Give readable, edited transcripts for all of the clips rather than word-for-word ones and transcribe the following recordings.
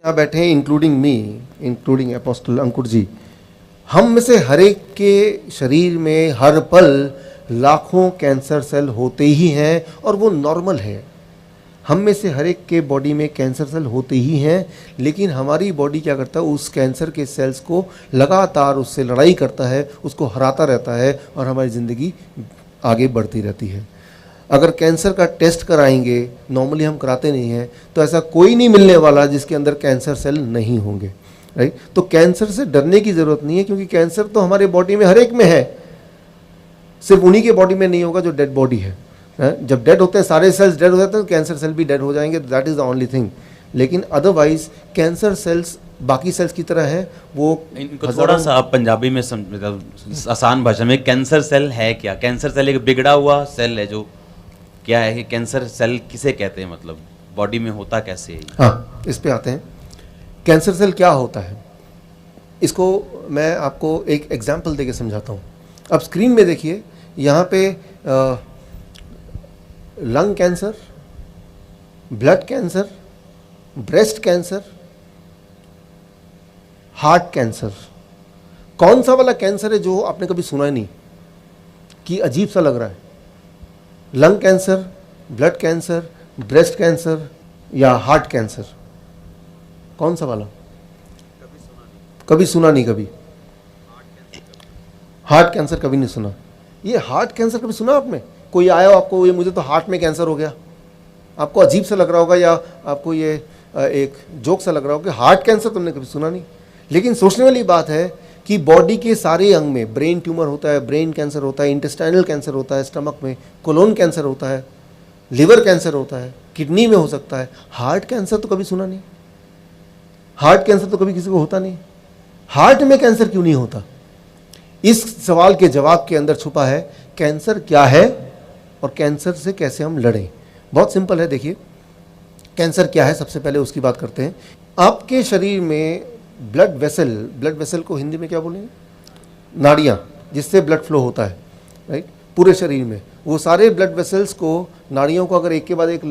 यहाँ बैठे हैं इंक्लूडिंग मी, इंक्लूडिंग अपोस्टल अंकुर जी, हम में से हर एक के शरीर में हर पल लाखों कैंसर सेल होते ही हैं और वो नॉर्मल है। हम में से हर एक के बॉडी में कैंसर सेल होते ही हैं, लेकिन हमारी बॉडी क्या करता है, उस कैंसर के सेल्स को लगातार उससे लड़ाई करता है, उसको हराता रहता है और हमारी ज़िंदगी आगे बढ़ती रहती है। अगर कैंसर का टेस्ट कराएंगे, नॉर्मली हम कराते नहीं हैं, तो ऐसा कोई नहीं मिलने वाला जिसके अंदर कैंसर सेल नहीं होंगे, राइट। तो कैंसर से डरने की ज़रूरत नहीं है, क्योंकि कैंसर तो हमारे बॉडी में हर एक में है, सिर्फ उन्हीं के बॉडी में नहीं होगा जो डेड बॉडी है। जब डेड होते हैं, सारे सेल्स डेड हो जाते हैं, तो कैंसर सेल भी डेड हो जाएंगे, that is the only thing. लेकिन अदरवाइज कैंसर सेल्स बाकी सेल्स की तरह है। वो इनको थोड़ा सा आप पंजाबी में आसान भाषा में, कैंसर सेल है क्या? कैंसर सेल एक बिगड़ा हुआ सेल है जो क्या है कि कैंसर सेल किसे कहते हैं, मतलब बॉडी में होता कैसे है? हाँ, इस पे आते हैं। कैंसर सेल क्या होता है, इसको मैं आपको एक एग्जाम्पल देके समझाता हूँ। अब स्क्रीन में देखिए, यहाँ पे lung cancer, blood cancer, breast cancer, heart cancer. कौन सा वाला कैंसर है जो आपने कभी सुना ही नहीं, कि अजीब सा लग रहा है? Lung cancer, blood cancer, breast cancer या हार्ट कैंसर? कौन सा वाला? कभी सुना नहीं। कभी हार्ट कैंसर कभी नहीं सुना। ये हार्ट कैंसर कभी सुना आपने? कोई आया हो आपको, ये मुझे तो हार्ट में कैंसर हो गया, आपको अजीब सा लग रहा होगा, या आपको ये एक जोक सा लग रहा होगा कि हार्ट कैंसर तुमने कभी सुना नहीं। लेकिन सोचने वाली बात है कि बॉडी के सारे अंग में ब्रेन ट्यूमर होता है, ब्रेन कैंसर होता है, इंटेस्टाइनल कैंसर होता है, स्टमक में कोलोन कैंसर होता है, लिवर कैंसर होता है, किडनी में हो सकता है। हार्ट कैंसर तो कभी सुना नहीं। हार्ट कैंसर तो कभी किसी को होता नहीं। हार्ट में कैंसर क्यों नहीं होता? इस सवाल के जवाब के अंदर छुपा है कैंसर क्या है और कैंसर से कैसे हम लड़ें। बहुत सिंपल है। देखिए, कैंसर क्या है, सबसे पहले उसकी बात करते हैं। आपके शरीर में ब्लड वेसल को हिंदी में क्या बोलेंगे? नाड़ियाँ, जिससे ब्लड फ्लो होता है, राइट, पूरे शरीर में। वो सारे ब्लड वेसल्स को, नाड़ियों को अगर एक के बाद एक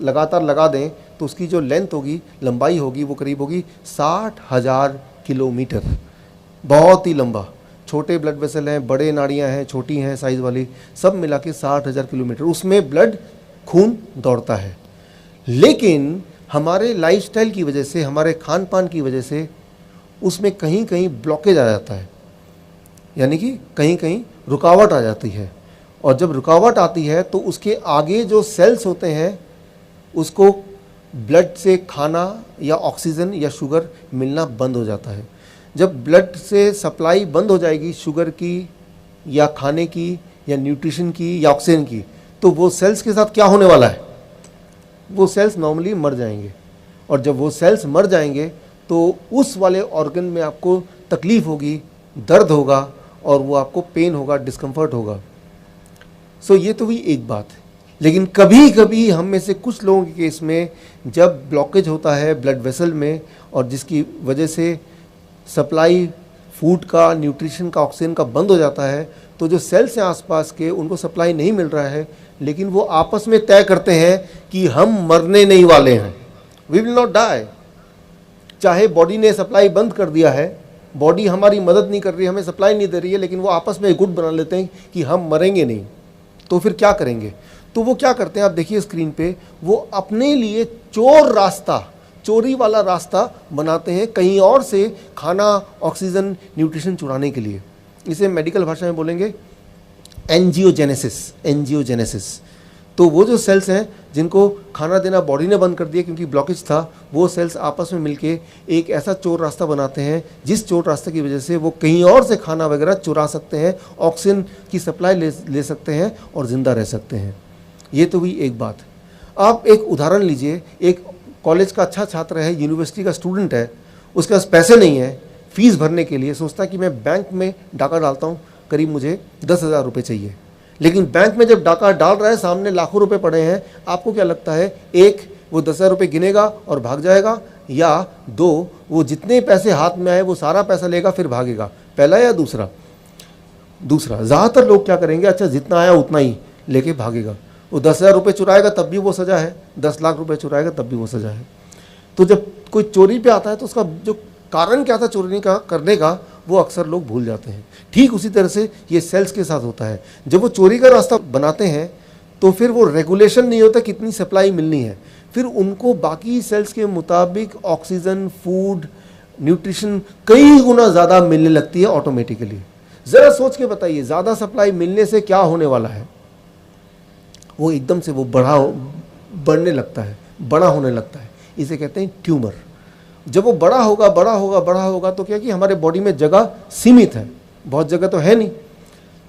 लगातार लगा दें तो उसकी जो लेंथ होगी, लंबाई होगी, वो करीब होगी 60,000 किलोमीटर। बहुत ही लंबा। छोटे ब्लड वेसल हैं, बड़े नाड़ियाँ हैं, छोटी हैं साइज़ वाली, सब मिला के 60,000 किलोमीटर उसमें ब्लड खून दौड़ता है। लेकिन हमारे लाइफस्टाइल की वजह से, हमारे खान पान की वजह से उसमें कहीं कहीं ब्लॉकेज आ जाता है, यानी कि कहीं कहीं रुकावट आ जाती है। और जब रुकावट आती है तो उसके आगे जो सेल्स होते हैं उसको ब्लड से खाना या ऑक्सीजन या शुगर मिलना बंद हो जाता है। जब ब्लड से सप्लाई बंद हो जाएगी शुगर की या खाने की या न्यूट्रिशन की या ऑक्सीजन की, तो वो सेल्स के साथ क्या होने वाला है? वो सेल्स नॉर्मली मर जाएंगे। और जब वो सेल्स मर जाएंगे तो उस वाले ऑर्गन में आपको तकलीफ़ होगी, दर्द होगा और वो आपको पेन होगा, डिस्कम्फर्ट होगा। सो ये तो हुई एक बात है। लेकिन कभी कभी हम में से कुछ लोगों के केस में जब ब्लॉकेज होता है ब्लड वेसल में, और जिसकी वजह से सप्लाई फूड का, न्यूट्रिशन का, ऑक्सीजन का बंद हो जाता है, तो जो सेल्स हैं आसपास के, उनको सप्लाई नहीं मिल रहा है, लेकिन वो आपस में तय करते हैं कि हम मरने नहीं वाले हैं, वी विल नॉट डाई। चाहे बॉडी ने सप्लाई बंद कर दिया है, बॉडी हमारी मदद नहीं कर रही है, हमें सप्लाई नहीं दे रही है, लेकिन वो आपस में एक गुट बना लेते हैं कि हम मरेंगे नहीं। तो फिर क्या करेंगे? तो वो क्या करते हैं, आप देखिए स्क्रीन पे, वो अपने लिए चोरी वाला रास्ता बनाते हैं, कहीं और से खाना, ऑक्सीजन, न्यूट्रिशन चुराने के लिए। इसे मेडिकल भाषा में बोलेंगे एंजियोजेनेसिस। तो वो जो सेल्स हैं जिनको खाना देना बॉडी ने बंद कर दिया क्योंकि ब्लॉकेज था, वो सेल्स आपस में मिलके एक ऐसा चोर रास्ता बनाते हैं जिस चोर रास्ते की वजह से वो कहीं और से खाना वगैरह चुरा सकते हैं, ऑक्सीजन की सप्लाई ले सकते हैं और ज़िंदा रह सकते हैं। ये तो हुई एक बात। आप एक उदाहरण लीजिए, एक कॉलेज का अच्छा छात्र है, यूनिवर्सिटी का स्टूडेंट है, उसके पास पैसे नहीं है फीस भरने के लिए, सोचता है कि मैं बैंक में डाका डालता हूँ, करीब मुझे 10,000 रुपये चाहिए। लेकिन बैंक में जब डाका डाल रहा है, सामने लाखों रुपए पड़े हैं, आपको क्या लगता है? एक, वो 10,000 रुपये गिनेगा और भाग जाएगा, या दो, वो जितने पैसे हाथ में आए वो सारा पैसा लेगा फिर भागेगा? पहला या दूसरा? ज़्यादातर लोग क्या करेंगे, अच्छा जितना आया उतना ही लेके भागेगा। वो 10,000 रुपये चुराएगा तब भी वो सज़ा है, 10 लाख रुपए चुराएगा तब भी वो सज़ा है। तो जब कोई चोरी पे आता है तो उसका जो कारण क्या था चोरी का करने का, वो अक्सर लोग भूल जाते हैं। ठीक उसी तरह से ये सेल्स के साथ होता है। जब वो चोरी का रास्ता बनाते हैं तो फिर वो रेगुलेशन नहीं होता कितनी सप्लाई मिलनी है, फिर उनको बाकी सेल्स के मुताबिक ऑक्सीजन, फूड, न्यूट्रिशन कई गुना ज़्यादा मिलने लगती है ऑटोमेटिकली। ज़रा सोच के बताइए, ज़्यादा सप्लाई मिलने से क्या होने वाला है? वो एकदम से वो बढ़ने लगता है, बड़ा होने लगता है। इसे कहते हैं ट्यूमर। जब वो बड़ा होगा तो क्या कि हमारे बॉडी में जगह सीमित है, बहुत जगह तो है नहीं।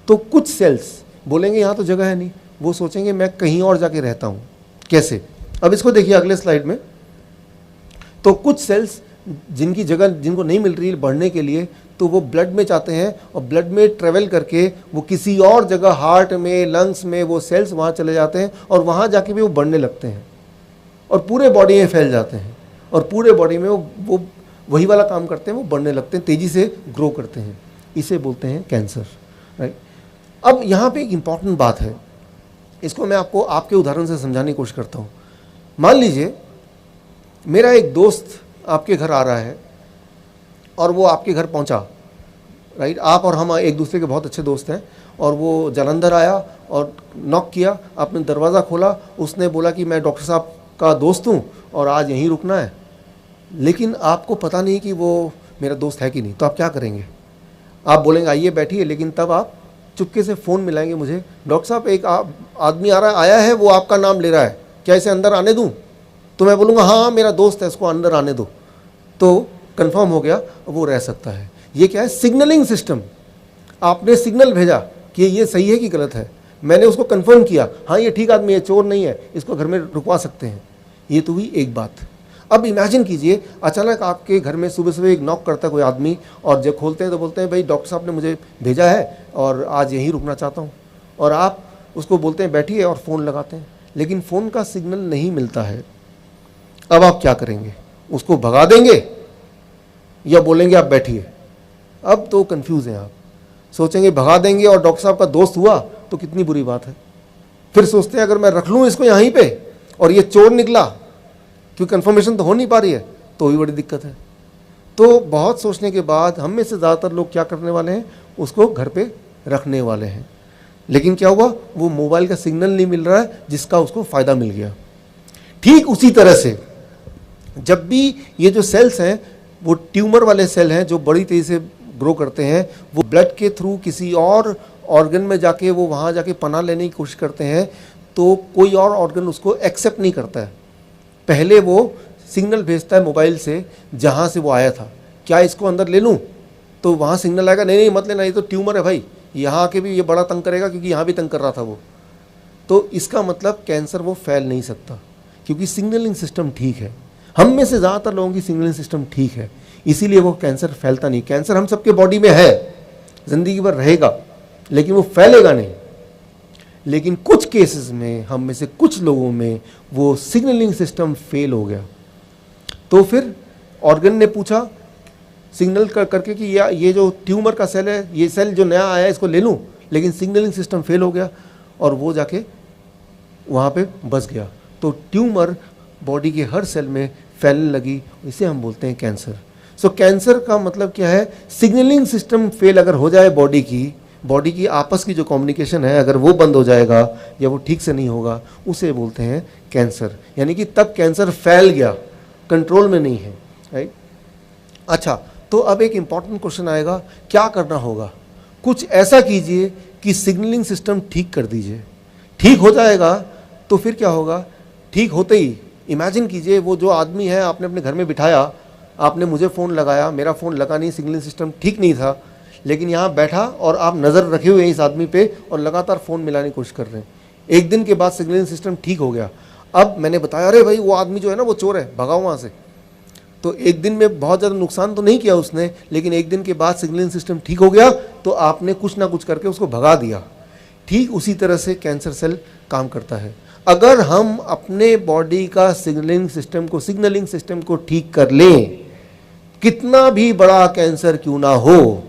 तो कुछ सेल्स बोलेंगे यहाँ तो जगह है नहीं, वो सोचेंगे मैं कहीं और जाके रहता हूँ। कैसे? अब इसको देखिए अगले स्लाइड में। तो कुछ सेल्स जिनकी जगह जिनको नहीं मिल रही बढ़ने के लिए, तो वो ब्लड में जाते हैं और ब्लड में ट्रेवल करके वो किसी और जगह, हार्ट में, लंग्स में, वो सेल्स वहाँ चले जाते हैं और वहाँ जाके भी वो बढ़ने लगते हैं और पूरे बॉडी में फैल जाते हैं और पूरे बॉडी में वो वही वाला काम करते हैं, वो बढ़ने लगते हैं, तेज़ी से ग्रो करते हैं। इसे बोलते हैं कैंसर, राइट। अब यहाँ पे एक इम्पॉर्टेंट बात है, इसको मैं आपको आपके उदाहरण से समझाने की कोशिश करता हूँ। मान लीजिए मेरा एक दोस्त आपके घर आ रहा है और वो आपके घर पहुंचा, राइट। आप और हम एक दूसरे के बहुत अच्छे दोस्त हैं और वो जालंधर आया और नॉक किया, आपने दरवाज़ा खोला, उसने बोला कि मैं डॉक्टर साहब का दोस्त हूँ और आज यहीं रुकना है, लेकिन आपको पता नहीं कि वो मेरा दोस्त है कि नहीं। तो आप क्या करेंगे? आप बोलेंगे आइए बैठिए, लेकिन तब आप चुपके से फ़ोन मिलाएंगे मुझे, डॉक्टर साहब एक आदमी आया है, वो आपका नाम ले रहा है, क्या इसे अंदर आने दूँ? तो मैं बोलूँगा हाँ मेरा दोस्त है, इसको अंदर आने दो। तो कंफर्म हो गया, वो रह सकता है। ये क्या है? Signalling system. आपने सिग्नल भेजा कि ये सही है कि गलत है, मैंने उसको कंफर्म किया, हाँ ये ठीक आदमी है, चोर नहीं है, इसको घर में रुकवा सकते हैं। ये तो हुई एक बात। अब इमेजिन कीजिए अचानक आपके घर में सुबह सुबह एक नॉक करता है कोई आदमी और जब खोलते हैं तो बोलते हैं भाई डॉक्टर साहब ने मुझे भेजा है और आज यहीं रुकना चाहता हूँ, और आप उसको बोलते हैं बैठिए और फ़ोन लगाते हैं, लेकिन फ़ोन का सिग्नल नहीं मिलता है। अब आप क्या करेंगे? उसको भगा देंगे या बोलेंगे आप बैठिए? अब तो कंफ्यूज हैं आप। सोचेंगे भगा देंगे और डॉक्टर साहब का दोस्त हुआ तो कितनी बुरी बात है। फिर सोचते हैं अगर मैं रख लूँ इसको यहीं पे और ये चोर निकला, क्योंकि कंफर्मेशन तो हो नहीं पा रही है, तो भी बड़ी दिक्कत है। तो बहुत सोचने के बाद हम में से ज़्यादातर लोग क्या करने वाले हैं? उसको घर पे रखने वाले हैं। लेकिन क्या हुआ? वो मोबाइल का सिग्नल नहीं मिल रहा है जिसका उसको फ़ायदा मिल गया। ठीक उसी तरह से जब भी ये जो सेल्स हैं वो ट्यूमर वाले सेल हैं जो बड़ी तेज़ी से ग्रो करते हैं, वो ब्लड के थ्रू किसी और ऑर्गन में जाके वो वहाँ जाके पनाह लेने की कोशिश करते हैं, तो कोई और ऑर्गन उसको एक्सेप्ट नहीं करता है। पहले वो सिग्नल भेजता है मोबाइल से जहाँ से वो आया था, क्या इसको अंदर ले लूँ? तो वहाँ सिग्नल आएगा नहीं मत लेना, ये तो ट्यूमर है भाई, यहाँ आके भी ये बड़ा तंग करेगा क्योंकि यहाँ भी तंग कर रहा था वो। तो इसका मतलब कैंसर वो फैल नहीं सकता क्योंकि सिग्नलिंग सिस्टम ठीक है। हम में से ज़्यादातर लोगों की सिग्नलिंग सिस्टम ठीक है, इसीलिए वो कैंसर फैलता नहीं। कैंसर हम सबके बॉडी में है, ज़िंदगी भर रहेगा, लेकिन वो फैलेगा नहीं। लेकिन कुछ केसेस में, हम में से कुछ लोगों में वो सिग्नलिंग सिस्टम फेल हो गया, तो फिर ऑर्गन ने पूछा सिग्नल करके कि ये जो ट्यूमर का सेल है, ये सेल जो नया आया है इसको ले लूँ, लेकिन सिग्नलिंग सिस्टम फेल हो गया और वो जाके वहाँ पे बस गया। तो ट्यूमर बॉडी के हर सेल में फैलने लगी, इसे हम बोलते हैं कैंसर। सो कैंसर का मतलब क्या है? सिग्नलिंग सिस्टम फेल अगर हो जाए बॉडी की आपस की जो कम्युनिकेशन है अगर वो बंद हो जाएगा या वो ठीक से नहीं होगा, उसे बोलते हैं कैंसर। यानी कि तब कैंसर फैल गया, कंट्रोल में नहीं है, राइट। अच्छा, तो अब एक इम्पॉर्टेंट क्वेश्चन आएगा, क्या करना होगा? कुछ ऐसा कीजिए कि सिग्नलिंग सिस्टम ठीक कर दीजिए। ठीक हो जाएगा तो फिर क्या होगा? ठीक होते ही इमेजिन कीजिए वो जो आदमी है आपने अपने घर में बिठाया, आपने मुझे फ़ोन लगाया, मेरा फ़ोन लगा नहीं, सिग्नलिंग सिस्टम ठीक नहीं था, लेकिन यहाँ बैठा और आप नज़र रखे हुए हैं इस आदमी पे और लगातार फ़ोन मिलाने की कोशिश कर रहे हैं। एक दिन के बाद सिग्नलिंग सिस्टम ठीक हो गया। अब मैंने बताया अरे भाई वो आदमी जो है ना वो चोर है, भगाओ वहाँ से। तो एक दिन में बहुत ज़्यादा नुकसान तो नहीं किया उसने, लेकिन एक दिन के बाद सिग्नलिंग सिस्टम ठीक हो गया तो आपने कुछ ना कुछ करके उसको भगा दिया। ठीक उसी तरह से कैंसर सेल काम करता है। अगर हम अपने बॉडी का सिग्नलिंग सिस्टम को ठीक कर लें, कितना भी बड़ा कैंसर क्यों ना हो,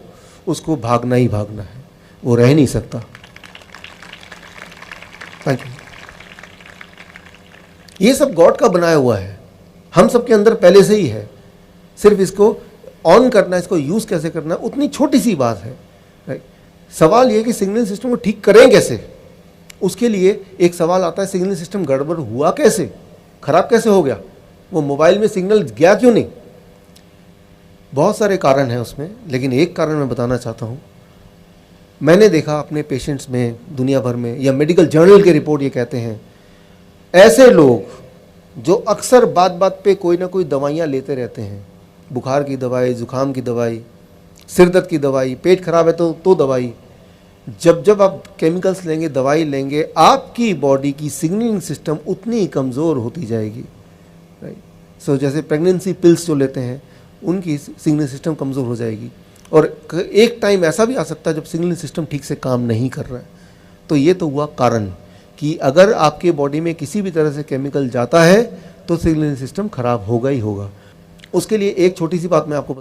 उसको भागना ही भागना है, वो रह नहीं सकता। Thank you. ये सब गॉड का बनाया हुआ है। हम सबके अंदर पहले से ही है, सिर्फ इसको ऑन करना, इसको यूज़ कैसे करना, उतनी छोटी सी बात है, राइट। सवाल ये कि सिग्नलिंग सिस्टम को ठीक करें कैसे। उसके लिए एक सवाल आता है, सिग्नलिंग सिस्टम गड़बड़ हुआ कैसे, खराब कैसे हो गया, वो मोबाइल में सिग्नल गया क्यों नहीं। बहुत सारे कारण हैं उसमें, लेकिन एक कारण मैं बताना चाहता हूँ। मैंने देखा अपने पेशेंट्स में, दुनिया भर में, या मेडिकल जर्नल के रिपोर्ट ये कहते हैं, ऐसे लोग जो अक्सर बात बात पे कोई ना कोई दवाइयाँ लेते रहते हैं, बुखार की दवाई, ज़ुकाम की दवाई, सिर दर्द की दवाई, पेट खराब है तो दवाई, जब आप केमिकल्स लेंगे, दवाई लेंगे, आपकी बॉडी की सिग्नलिंग सिस्टम उतनी ही कमज़ोर होती जाएगी, राइट। सो जैसे प्रेगनेंसी पिल्स जो लेते हैं, उनकी सिग्नलिंग सिस्टम कमज़ोर हो जाएगी, और एक टाइम ऐसा भी आ सकता है जब सिग्नलिंग सिस्टम ठीक से काम नहीं कर रहा है। तो ये तो हुआ कारण कि अगर आपके बॉडी में किसी भी तरह से केमिकल जाता है तो सिग्नलिंग सिस्टम खराब होगा ही होगा। उसके लिए एक छोटी सी बात मैं आपको